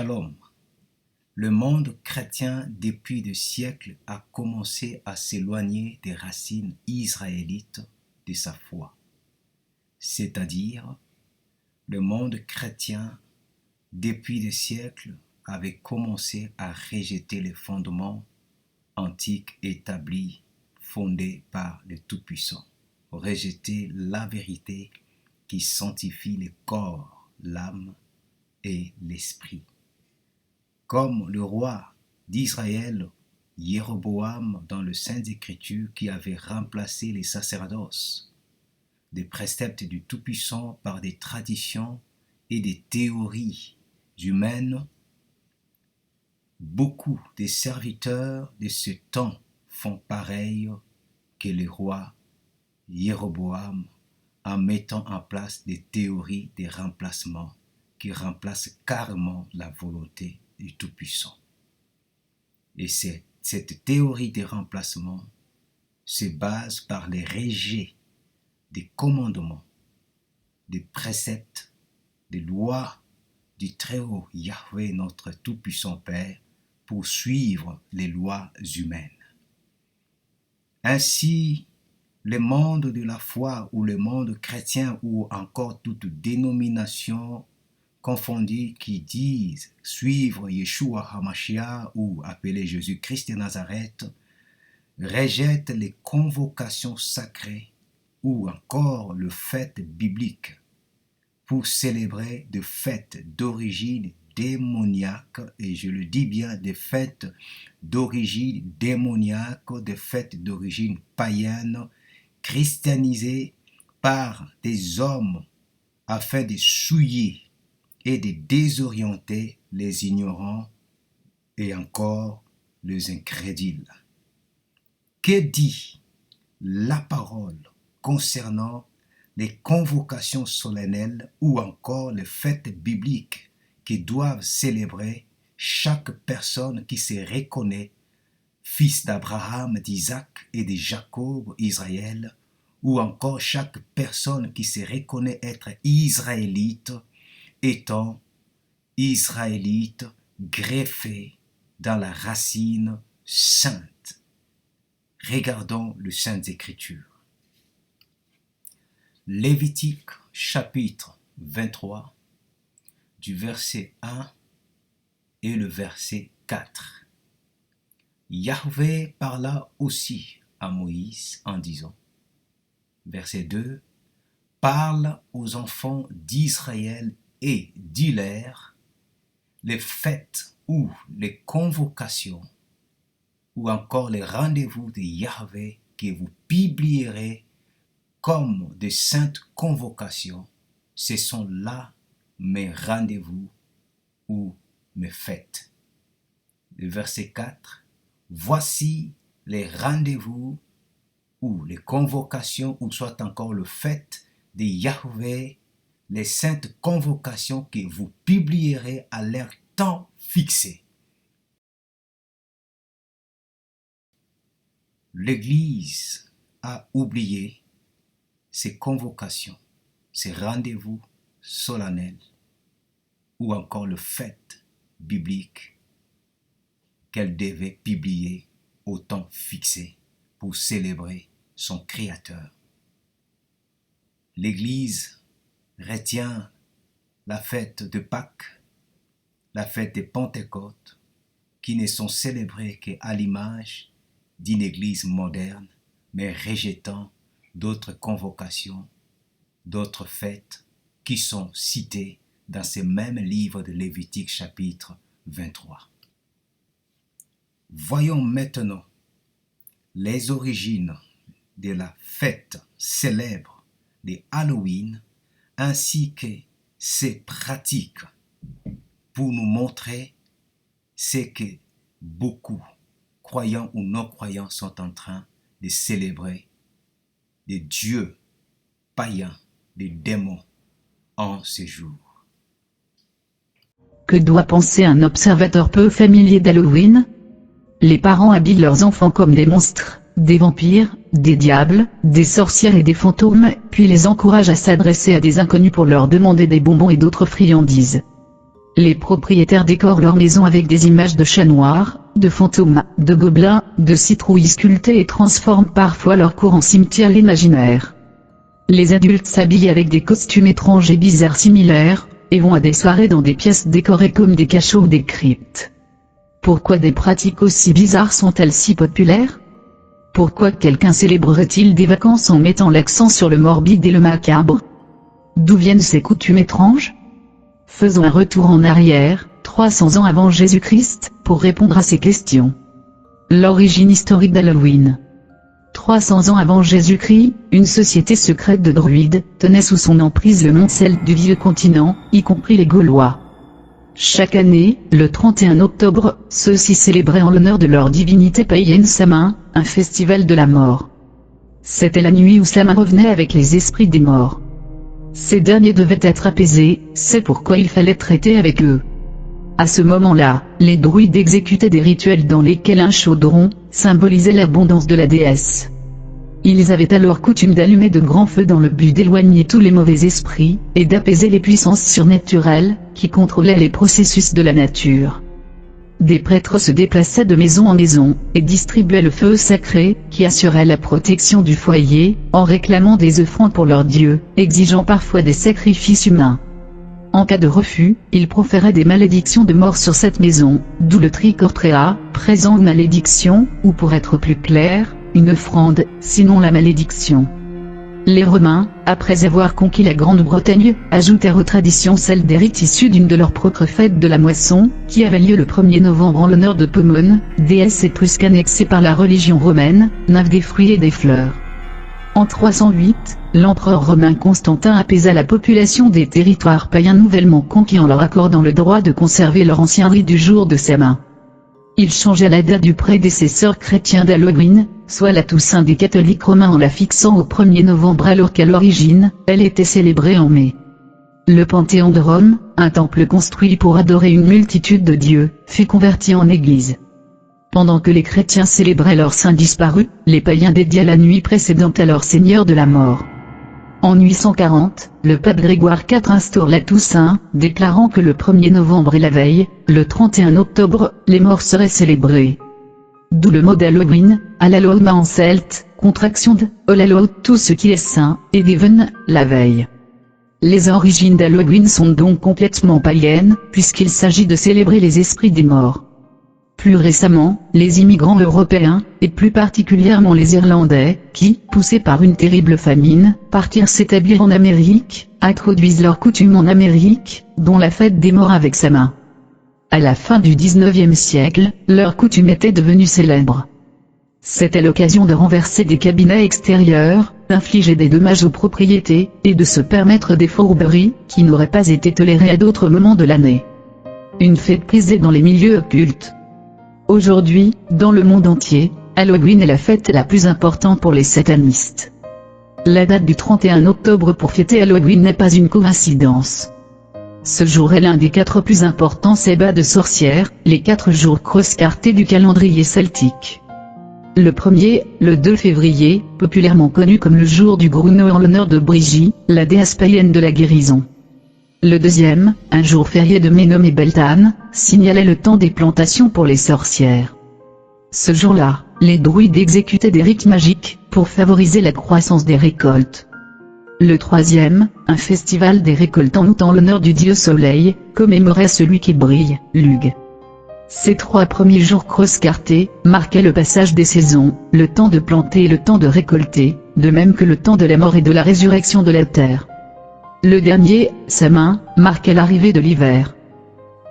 Shalom. Le monde chrétien depuis des siècles a commencé à s'éloigner des racines israélites de sa foi. C'est-à-dire, le monde chrétien depuis des siècles avait commencé à rejeter les fondements antiques établis, fondés par le Tout-Puissant, rejeter la vérité qui sanctifie le corps, l'âme et l'esprit. Comme le roi d'Israël, Jéroboam, dans le Saintes Écritures, qui avait remplacé les sacerdoces des préceptes du Tout-Puissant par des traditions et des théories humaines, beaucoup des serviteurs de ce temps font pareil que le roi Jéroboam en mettant en place des théories de remplacement qui remplacent carrément la volonté du Tout-Puissant. Et cette théorie de remplacement se base par les rejets des commandements, des préceptes, des lois du Très-Haut Yahweh, notre Tout-Puissant Père, pour suivre les lois humaines. Ainsi, le monde de la foi ou le monde chrétien ou encore toute dénomination confondue qui disent suivre Yeshua HaMashiach ou appeler Jésus-Christ de Nazareth rejette les convocations sacrées ou encore le fête biblique pour célébrer des fêtes d'origine démoniaque, et je le dis bien, des fêtes d'origine démoniaque, des fêtes d'origine païenne, christianisées par des hommes afin de souiller et de désorienter les ignorants et encore les incrédules. Que dit la parole concernant les convocations solennelles ou encore les fêtes bibliques qui doivent célébrer chaque personne qui se reconnaît fils d'Abraham, d'Isaac et de Jacob, Israël, ou encore chaque personne qui se reconnaît être israélite, étant israélite greffé dans la racine sainte. Regardons le Saintes Écritures. Lévitique chapitre 23, du verset 1 et le verset 4. Yahvé parla aussi à Moïse en disant, verset 2, « Parle aux enfants d'Israël et dis-leur les fêtes ou les convocations ou encore les rendez-vous de Yahvé que vous publierez comme de saintes convocations, ce sont là mes rendez-vous ou mes fêtes. » Le verset 4, « Voici les rendez-vous ou les convocations ou soit encore le fête de Yahvé, les saintes convocations que vous publierez à leur temps fixé. » L'Église a oublié ces convocations, ces rendez-vous solennels ou encore le fête biblique qu'elle devait publier au temps fixé pour célébrer son Créateur. L'Église retient la fête de Pâques, la fête de Pentecôte, qui ne sont célébrées qu'à l'image d'une Église moderne, mais rejetant d'autres convocations, d'autres fêtes qui sont citées dans ce même livre de Lévitique chapitre 23. Voyons maintenant les origines de la fête célèbre de Halloween ainsi que ses pratiques pour nous montrer ce que beaucoup, croyants ou non-croyants, sont en train de célébrer des dieux païens, des démons en ce jour. Que doit penser un observateur peu familier d'Halloween? Les parents habillent leurs enfants comme des monstres, des vampires, des diables, des sorcières et des fantômes, puis les encouragent à s'adresser à des inconnus pour leur demander des bonbons et d'autres friandises. Les propriétaires décorent leur maison avec des images de chats noirs, de fantômes, de gobelins, de citrouilles sculptées et transforment parfois leur cour en cimetière imaginaire. Les adultes s'habillent avec des costumes étranges et bizarres similaires, et vont à des soirées dans des pièces décorées comme des cachots ou des cryptes. Pourquoi des pratiques aussi bizarres sont-elles si populaires? Pourquoi quelqu'un célébrerait-il des vacances en mettant l'accent sur le morbide et le macabre? D'où viennent ces coutumes étranges? Faisons un retour en arrière, 300 ans avant Jésus-Christ, pour répondre à ces questions. L'origine historique d'Halloween. 300 ans avant Jésus-Christ, une société secrète de druides tenait sous son emprise le monde celte du vieux continent, y compris les Gaulois. Chaque année, le 31 octobre, ceux-ci célébraient en l'honneur de leur divinité païenne Samin, un festival de la mort. C'était la nuit où Samin revenait avec les esprits des morts. Ces derniers devaient être apaisés, c'est pourquoi il fallait traiter avec eux. À ce moment-là, les druides exécutaient des rituels dans lesquels un chaudron symbolisait l'abondance de la déesse. Ils avaient alors coutume d'allumer de grands feux dans le but d'éloigner tous les mauvais esprits, et d'apaiser les puissances surnaturelles, qui contrôlaient les processus de la nature. Des prêtres se déplaçaient de maison en maison, et distribuaient le feu sacré, qui assurait la protection du foyer, en réclamant des offrandes pour leurs dieux, exigeant parfois des sacrifices humains. En cas de refus, ils proféraient des malédictions de mort sur cette maison, d'où le tricortrea, présent ou malédiction, ou pour être plus clair, une offrande, sinon la malédiction. Les Romains, après avoir conquis la Grande-Bretagne, ajoutèrent aux traditions celles des rites issus d'une de leurs propres fêtes de la moisson, qui avait lieu le 1er novembre en l'honneur de Pomone, déesse étrusque annexée par la religion romaine, nymphe des fruits et des fleurs. En 308, l'empereur romain Constantin apaisa la population des territoires païens nouvellement conquis en leur accordant le droit de conserver leur ancien rite du jour de Samin. Il changea la date du prédécesseur chrétien d'Halloween, soit la Toussaint des catholiques romains en la fixant au 1er novembre alors qu'à l'origine, elle était célébrée en mai. Le Panthéon de Rome, un temple construit pour adorer une multitude de dieux, fut converti en église. Pendant que les chrétiens célébraient leurs saints disparus, les païens dédiaient la nuit précédente à leur Seigneur de la mort. En 840, le pape Grégoire IV instaure la Toussaint, déclarant que le 1er novembre et la veille, le 31 octobre, les morts seraient célébrés. D'où le mot d'Halloween, Hallowma en celte, contraction de Holalo, tout ce qui est saint, et d'Even, la veille. Les origines d'Halloween sont donc complètement païennes, puisqu'il s'agit de célébrer les esprits des morts. Plus récemment, les immigrants européens, et plus particulièrement les Irlandais, qui, poussés par une terrible famine, partirent s'établir en Amérique, introduisent leurs coutumes en Amérique, dont la fête des morts avec Samin. À la fin du XIXe siècle, leurs coutumes étaient devenues célèbres. C'était l'occasion de renverser des cabinets extérieurs, d'infliger des dommages aux propriétés, et de se permettre des fourberies, qui n'auraient pas été tolérées à d'autres moments de l'année. Une fête prisée dans les milieux occultes. Aujourd'hui, dans le monde entier, Halloween est la fête la plus importante pour les satanistes. La date du 31 octobre pour fêter Halloween n'est pas une coïncidence. Ce jour est l'un des 4 plus importants sabbats de sorcières, les 4 jours cross-cartés du calendrier celtique. Le premier, le 2 février, populairement connu comme le jour du Gruneau en l'honneur de Brigitte, la déesse païenne de la guérison. Le deuxième, un jour férié de mai nommé Beltane, signalait le temps des plantations pour les sorcières. Ce jour-là, les druides exécutaient des rites magiques, pour favoriser la croissance des récoltes. Le troisième, un festival des récoltes en août en l'honneur du dieu soleil, commémorait celui qui brille, Lugh. Ces 3 premiers jours cross-cartés, marquaient le passage des saisons, le temps de planter et le temps de récolter, de même que le temps de la mort et de la résurrection de la terre. Le dernier, Samin, marquait l'arrivée de l'hiver.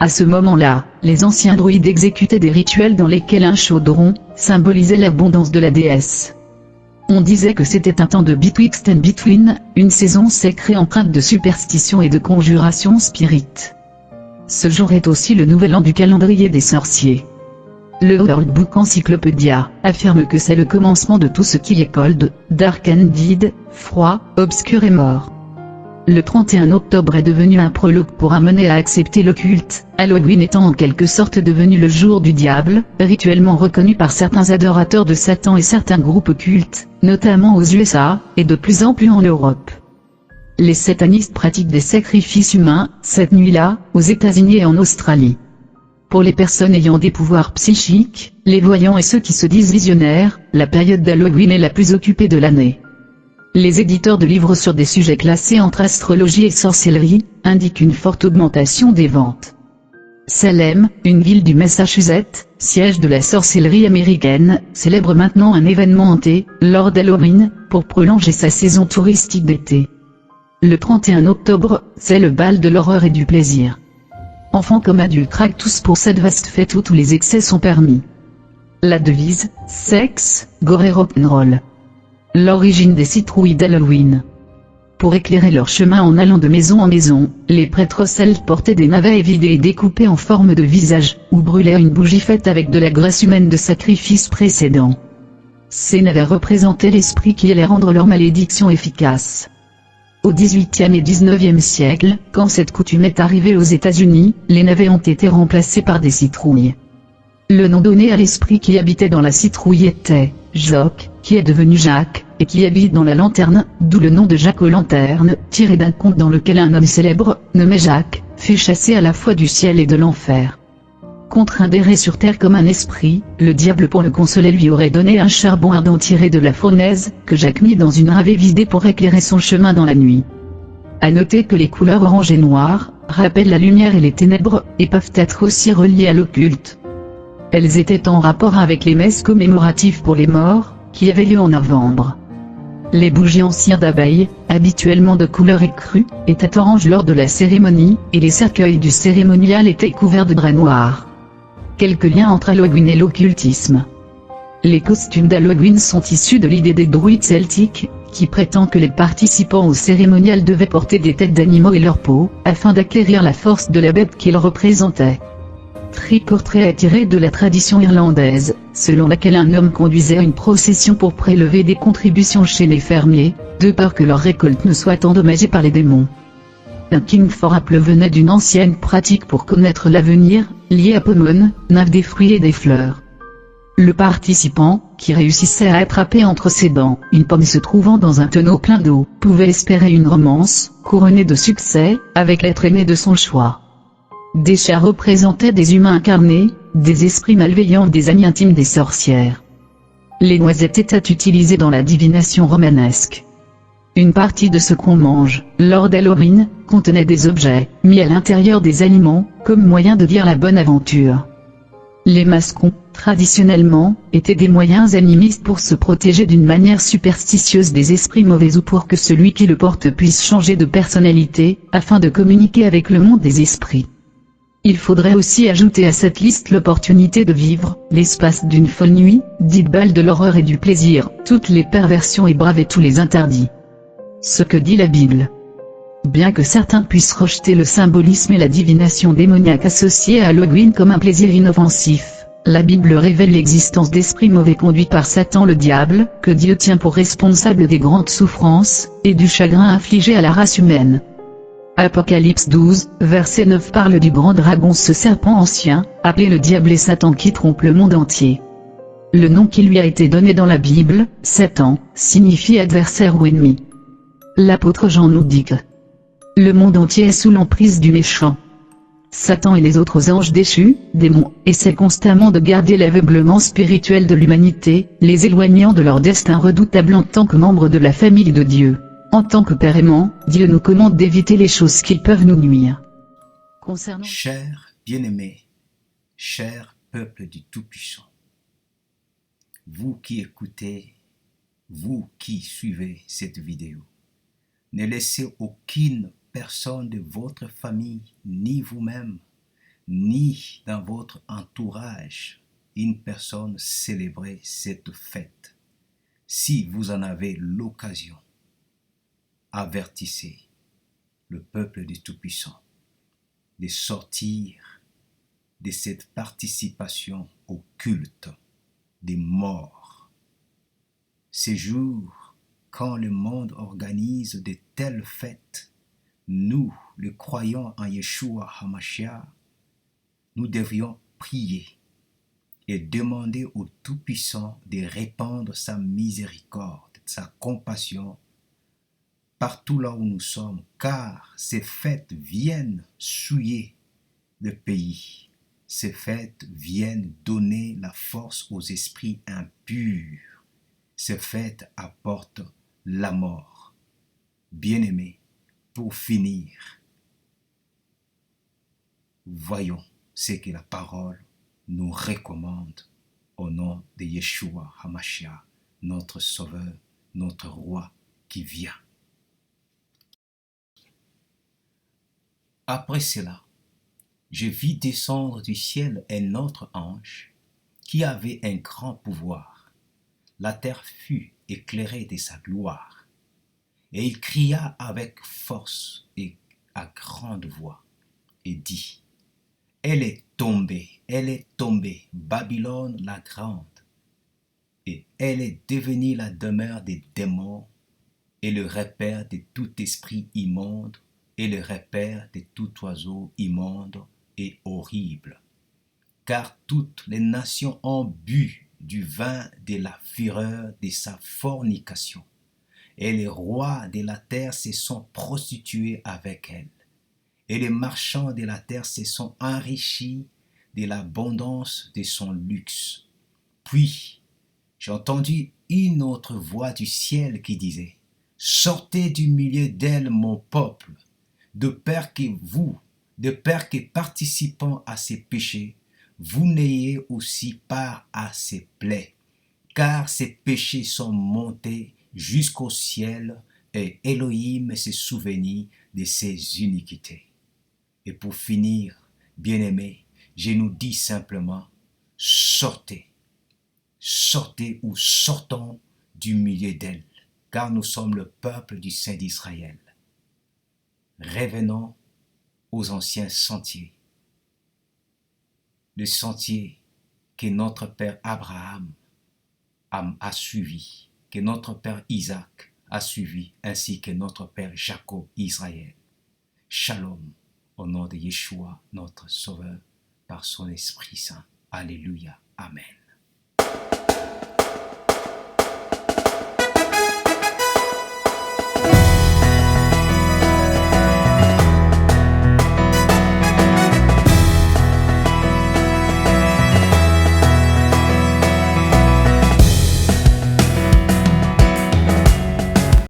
À ce moment-là, les anciens druides exécutaient des rituels dans lesquels un chaudron symbolisait l'abondance de la déesse. On disait que c'était un temps de betwixt and between, une saison sacrée empreinte de superstition et de conjuration spirite. Ce jour est aussi le nouvel an du calendrier des sorciers. Le World Book Encyclopedia affirme que c'est le commencement de tout ce qui est cold, dark and dead, froid, obscur et mort. Le 31 octobre est devenu un prologue pour amener à accepter le culte, Halloween étant en quelque sorte devenu le jour du diable, rituellement reconnu par certains adorateurs de Satan et certains groupes occultes, notamment aux USA, et de plus en plus en Europe. Les satanistes pratiquent des sacrifices humains, cette nuit-là, aux États-Unis et en Australie. Pour les personnes ayant des pouvoirs psychiques, les voyants et ceux qui se disent visionnaires, la période d'Halloween est la plus occupée de l'année. Les éditeurs de livres sur des sujets classés entre astrologie et sorcellerie, indiquent une forte augmentation des ventes. Salem, une ville du Massachusetts, siège de la sorcellerie américaine, célèbre maintenant un événement hanté, lors d'Halloween, pour prolonger sa saison touristique d'été. Le 31 octobre, c'est le bal de l'horreur et du plaisir. Enfants comme adultes craquent tous pour cette vaste fête où tous les excès sont permis. La devise, sexe, gore et rock'n'roll. L'origine des citrouilles d'Halloween. Pour éclairer leur chemin en allant de maison en maison, les prêtres celtes portaient des navets évidés et découpés en forme de visage, ou brûlaient une bougie faite avec de la graisse humaine de sacrifices précédents. Ces navets représentaient l'esprit qui allait rendre leur malédiction efficace. Au XVIIIe et XIXe siècle, quand cette coutume est arrivée aux États-Unis, les navets ont été remplacés par des citrouilles. Le nom donné à l'esprit qui habitait dans la citrouille était Jock, qui est devenu Jacques, et qui habite dans la lanterne, d'où le nom de Jacques aux lanternes, tiré d'un conte dans lequel un homme célèbre, nommé Jacques, fait chasser à la fois du ciel et de l'enfer. Contraint d'errer sur terre comme un esprit, le diable pour le consoler lui aurait donné un charbon ardent tiré de la fournaise, que Jacques mit dans une ravée vidée pour éclairer son chemin dans la nuit. À noter que les couleurs orange et noir, rappellent la lumière et les ténèbres, et peuvent être aussi reliées à l'occulte. Elles étaient en rapport avec les messes commémoratives pour les morts, qui avaient lieu en novembre. Les bougies en cire d'abeille, habituellement de couleur écrue, étaient orange lors de la cérémonie, et les cercueils du cérémonial étaient couverts de drap noir. Quelques liens entre Halloween et l'occultisme. Les costumes d'Halloween sont issus de l'idée des druides celtiques, qui prétend que les participants au cérémonial devaient porter des têtes d'animaux et leur peau, afin d'acquérir la force de la bête qu'ils représentaient. Trick or treat est tiré de la tradition irlandaise, selon laquelle un homme conduisait une procession pour prélever des contributions chez les fermiers, de peur que leur récolte ne soit endommagée par les démons. Un king for apple venait d'une ancienne pratique pour connaître l'avenir, liée à Pomone, nymphe des fruits et des fleurs. Le participant, qui réussissait à attraper entre ses dents une pomme se trouvant dans un tonneau plein d'eau, pouvait espérer une romance, couronnée de succès, avec l'être aimé de son choix. Des chats représentaient des humains incarnés, des esprits malveillants, des amis intimes des sorcières. Les noisettes étaient utilisées dans la divination romanesque. Une partie de ce qu'on mange, lors d'Halloween, contenait des objets, mis à l'intérieur des aliments, comme moyen de dire la bonne aventure. Les mascons, traditionnellement, étaient des moyens animistes pour se protéger d'une manière superstitieuse des esprits mauvais ou pour que celui qui le porte puisse changer de personnalité, afin de communiquer avec le monde des esprits. Il faudrait aussi ajouter à cette liste l'opportunité de vivre, l'espace d'une folle nuit, dite bal de l'horreur et du plaisir, toutes les perversions et braver tous les interdits. Ce que dit la Bible. Bien que certains puissent rejeter le symbolisme et la divination démoniaque associée à Halloween comme un plaisir inoffensif, la Bible révèle l'existence d'esprits mauvais conduits par Satan le diable, que Dieu tient pour responsable des grandes souffrances, et du chagrin infligé à la race humaine. Apocalypse 12, verset 9 parle du grand dragon, ce serpent ancien, appelé le diable et Satan qui trompe le monde entier. Le nom qui lui a été donné dans la Bible, Satan, signifie adversaire ou ennemi. L'apôtre Jean nous dit que le monde entier est sous l'emprise du méchant. Satan et les autres anges déchus, démons, essaient constamment de garder l'aveuglement spirituel de l'humanité, les éloignant de leur destin redoutable en tant que membres de la famille de Dieu. En tant que père aimant, Dieu nous commande d'éviter les choses qui peuvent nous nuire. Chers bien-aimés, cher peuple du Tout-Puissant, vous qui écoutez, vous qui suivez cette vidéo, ne laissez aucune personne de votre famille, ni vous-même, ni dans votre entourage, une personne célébrer cette fête. Si vous en avez l'occasion, avertissez le peuple du Tout-Puissant de sortir de cette participation au culte des morts. Ces jours, quand le monde organise de telles fêtes, nous, les croyants en Yeshua HaMashiach, nous devrions prier et demander au Tout-Puissant de répandre sa miséricorde, sa compassion partout là où nous sommes, car ces fêtes viennent souiller le pays. Ces fêtes viennent donner la force aux esprits impurs. Ces fêtes apportent la mort. Bien-aimés, pour finir, voyons ce que la parole nous recommande au nom de Yeshua HaMashiach, notre Sauveur, notre Roi qui vient. Après cela, je vis descendre du ciel un autre ange qui avait un grand pouvoir. La terre fut éclairée de sa gloire, et il cria avec force et à grande voix, et dit, elle est tombée, Babylone la grande, et elle est devenue la demeure des démons et le repaire de tout esprit immonde et le repaire de tout oiseau immonde et horrible. Car toutes les nations ont bu du vin de la fureur de sa fornication, et les rois de la terre se sont prostitués avec elle, et les marchands de la terre se sont enrichis de l'abondance de son luxe. Puis j'ai entendu une autre voix du ciel qui disait, sortez du milieu d'elle, mon peuple, de peur que participant à ses péchés, vous n'ayez aussi part à ses plaies, car ses péchés sont montés jusqu'au ciel, et Elohim s'est souvenu de ses iniquités. Et pour finir, bien-aimés, je nous dis simplement, sortez ou sortons du milieu d'elle, car nous sommes le peuple du Saint d'Israël. Revenons aux anciens sentiers, le sentier que notre père Abraham a suivi, que notre père Isaac a suivi, ainsi que notre père Jacob Israël. Shalom, au nom de Yeshua, notre Sauveur, par son Esprit Saint. Alléluia. Amen.